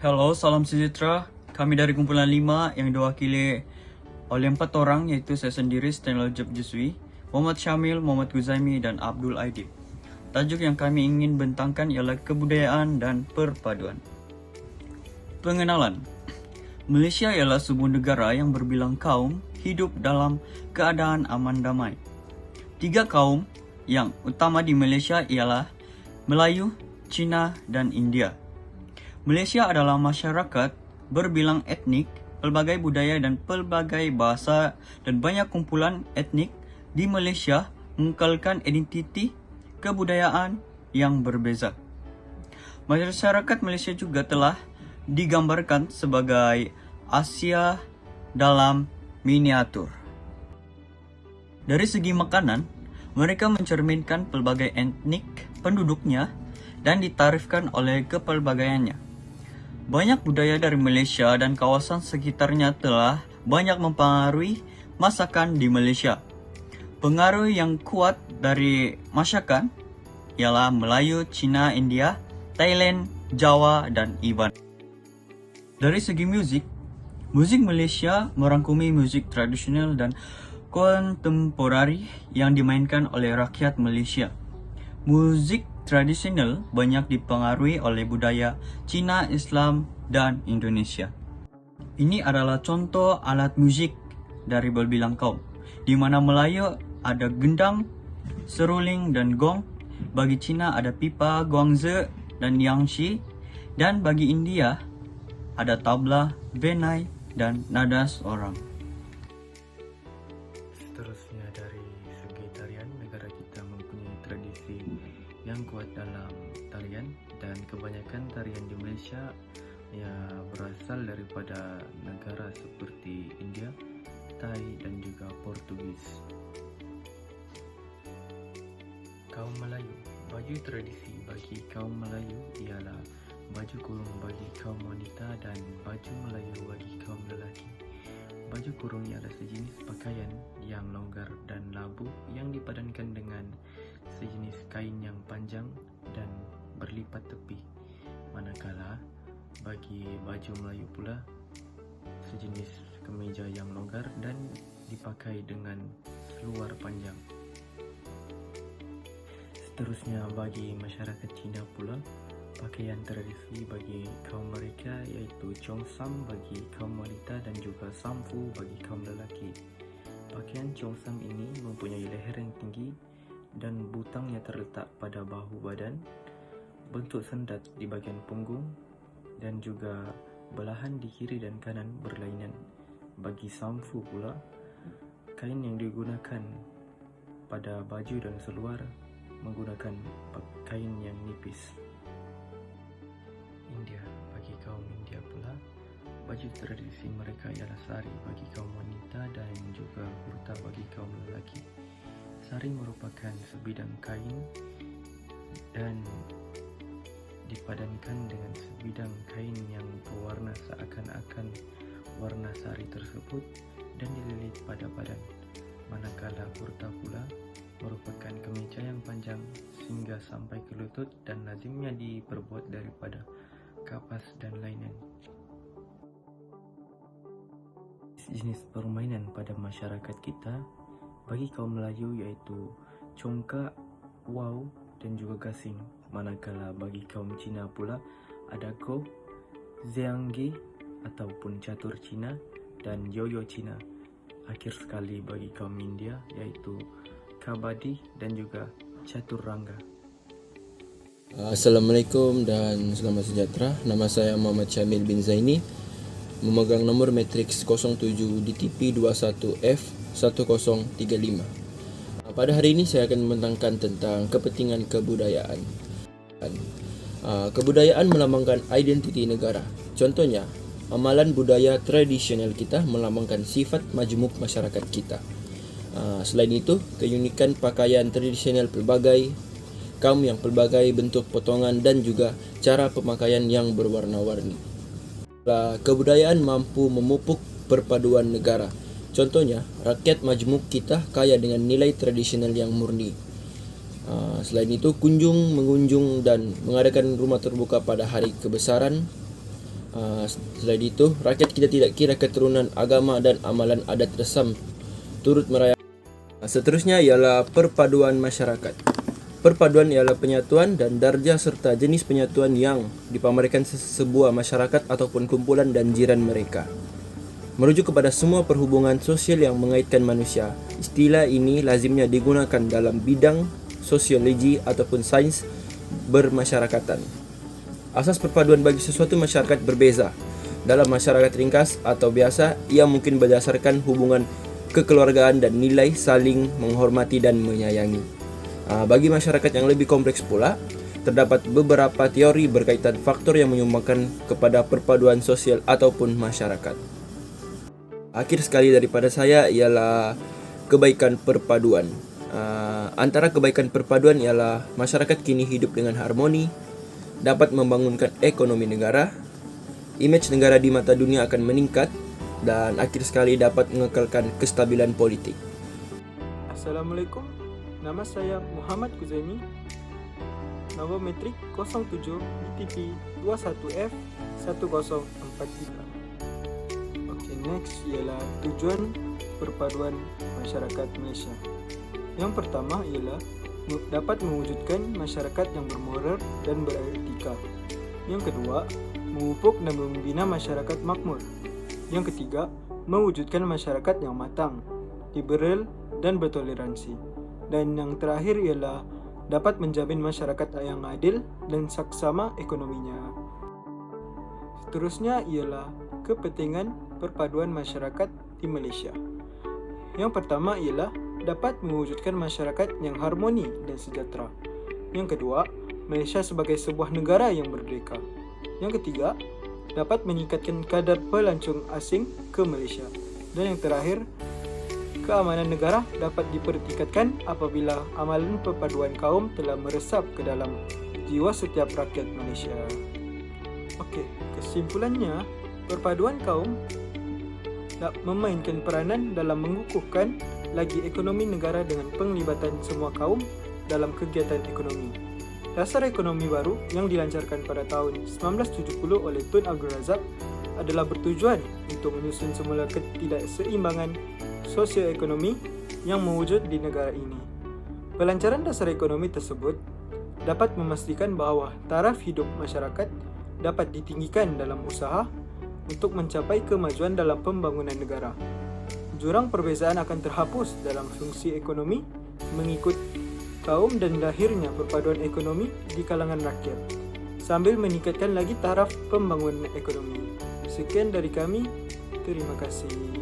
Hello, salam sejahtera. Kami dari kumpulan 5 yang diwakili oleh 4 orang, yaitu saya sendiri, Stanley Jeb Juswi, Muhammad Syamil, Muhammad Guzaimi, dan Abdul Aidib. Tajuk yang kami ingin bentangkan ialah kebudayaan dan perpaduan. Pengenalan. Malaysia ialah sebuah negara yang berbilang kaum hidup dalam keadaan aman damai. 3 kaum yang utama di Malaysia ialah Melayu, Cina, dan India. Malaysia adalah masyarakat berbilang etnik, pelbagai budaya dan pelbagai bahasa, dan banyak kumpulan etnik di Malaysia mengekalkan identiti kebudayaan yang berbeza. Masyarakat Malaysia juga telah digambarkan sebagai Asia dalam miniatur. Dari segi makanan, mereka mencerminkan pelbagai etnik penduduknya dan ditarifkan oleh kepelbagaiannya. Banyak budaya dari Malaysia dan kawasan sekitarnya telah banyak mempengaruhi masakan di Malaysia. Pengaruh yang kuat dari masakan ialah Melayu, Cina, India, Thailand, Jawa, dan Iban. Dari segi muzik, muzik Malaysia merangkumi muzik tradisional dan kontemporari yang dimainkan oleh rakyat Malaysia. Muzik tradisional banyak dipengaruhi oleh budaya Cina, Islam, dan Indonesia. Ini adalah contoh alat muzik dari berbilang kaum, di mana Melayu ada gendang, seruling, dan gong. Bagi Cina ada pipa, guangzi, dan yangshi. Dan bagi India ada tabla, venai, dan nada seorang. Seterusnya, dari segi tarian, negara kita mempunyai tradisi yang kuat dalam tarian, dan kebanyakan tarian di Malaysia berasal daripada negara seperti India, Thai, dan juga Portugis. Kaum Melayu. Baju tradisi bagi kaum Melayu ialah baju kurung bagi kaum wanita dan baju Melayu bagi kaum lelaki. Baju kurung ialah sejenis pakaian yang longgar dan labu yang dipadankan dengan sejenis kain yang panjang dan berlipat tepi. Manakala bagi baju Melayu pula sejenis kemeja yang longgar dan dipakai dengan seluar panjang. Seterusnya, bagi masyarakat Cina pula, pakaian tradisi bagi kaum mereka iaitu Cheongsam bagi kaum wanita dan juga Samfu bagi kaum lelaki. Pakaian Cheongsam ini mempunyai leher yang tinggi dan butangnya terletak pada bahu badan, bentuk sendat di bahagian punggung, dan juga belahan di kiri dan kanan berlainan. Bagi Samfu pula, kain yang digunakan pada baju dan seluar menggunakan kain yang nipis. India. Bagi kaum India pula, baju tradisi mereka ialah sari bagi kaum wanita dan juga kurta bagi kaum lelaki. Sari merupakan sebidang kain dan dipadankan dengan sebidang kain yang berwarna seakan-akan warna sari tersebut dan dililit pada badan. Manakala kurta pula merupakan kemeja yang panjang sehingga sampai ke lutut dan lazimnya diperbuat daripada kapas dan lainan. Jenis permainan pada masyarakat kita bagi kaum Melayu iaitu congkak, wau, dan juga gasing. Manakala bagi kaum Cina pula ada go, zianggi ataupun catur Cina, dan yoyo Cina. Akhir sekali bagi kaum India iaitu kabadi dan juga catur rangga. Assalamualaikum dan selamat sejahtera. Nama saya Muhammad Syamil bin Zaini, memegang nomor matriks 07 DTP 21F1035. Pada hari ini saya akan membentangkan tentang kepentingan kebudayaan. Kebudayaan melambangkan identiti negara. Contohnya, amalan budaya tradisional kita melambangkan sifat majmuk masyarakat kita. Selain itu, keunikan pakaian tradisional pelbagai kaum yang pelbagai bentuk potongan dan juga cara pemakaian yang berwarna-warni. Kebudayaan mampu memupuk perpaduan negara. Contohnya, rakyat majmuk kita kaya dengan nilai tradisional yang murni. Selain itu, mengunjung dan mengadakan rumah terbuka pada hari kebesaran Selain itu, rakyat kita tidak kira keturunan, agama, dan amalan adat resam turut merayakan. Seterusnya ialah perpaduan masyarakat. Perpaduan ialah penyatuan dan darjah serta jenis penyatuan yang dipamerkan sebuah masyarakat ataupun kumpulan dan jiran mereka. Merujuk kepada semua perhubungan sosial yang mengaitkan manusia. Istilah ini lazimnya digunakan dalam bidang sosiologi ataupun sains bermasyarakatan. Asas perpaduan bagi sesuatu masyarakat berbeza. Dalam masyarakat ringkas atau biasa, ia mungkin berdasarkan hubungan kekeluargaan dan nilai saling menghormati dan menyayangi. Bagi masyarakat yang lebih kompleks pula, terdapat beberapa teori berkaitan faktor yang menyumbangkan kepada perpaduan sosial ataupun masyarakat. Akhir sekali daripada saya ialah kebaikan perpaduan. Antara kebaikan perpaduan ialah masyarakat kini hidup dengan harmoni, dapat membangunkan ekonomi negara, image negara di mata dunia akan meningkat, dan akhir sekali dapat mengekalkan kestabilan politik. Assalamualaikum, nama saya Muhammad Kuzaimi, nomor metrik 07 BTP 21F 1043. Okey, next ialah tujuan perpaduan masyarakat Malaysia. Yang pertama ialah dapat mewujudkan masyarakat yang bermoral dan beretika. Yang kedua, memupuk dan membina masyarakat makmur. Yang ketiga, mewujudkan masyarakat yang matang, liberal dan bertoleransi. Dan yang terakhir ialah dapat menjamin masyarakat yang adil dan saksama ekonominya. Seterusnya ialah kepentingan perpaduan masyarakat di Malaysia. Yang pertama ialah dapat mewujudkan masyarakat yang harmoni dan sejahtera. Yang kedua, Malaysia sebagai sebuah negara yang merdeka. Yang ketiga, dapat meningkatkan kadar pelancong asing ke Malaysia. Dan yang terakhir, keamanan negara dapat dipertingkatkan apabila amalan perpaduan kaum telah meresap ke dalam jiwa setiap rakyat Malaysia. Okey, kesimpulannya, perpaduan kaum memainkan peranan dalam mengukuhkan lagi ekonomi negara dengan penglibatan semua kaum dalam kegiatan ekonomi. Dasar ekonomi baru yang dilancarkan pada tahun 1970 oleh Tun Abdul Razak adalah bertujuan untuk menyusun semula ketidakseimbangan sosioekonomi yang mewujud di negara ini. Pelancaran dasar ekonomi tersebut dapat memastikan bahawa taraf hidup masyarakat dapat ditinggikan dalam usaha untuk mencapai kemajuan dalam pembangunan negara. Jurang perbezaan akan terhapus dalam fungsi ekonomi mengikut kaum dan lahirnya perpaduan ekonomi di kalangan rakyat sambil meningkatkan lagi taraf pembangunan ekonomi. Sekian dari kami. Terima kasih.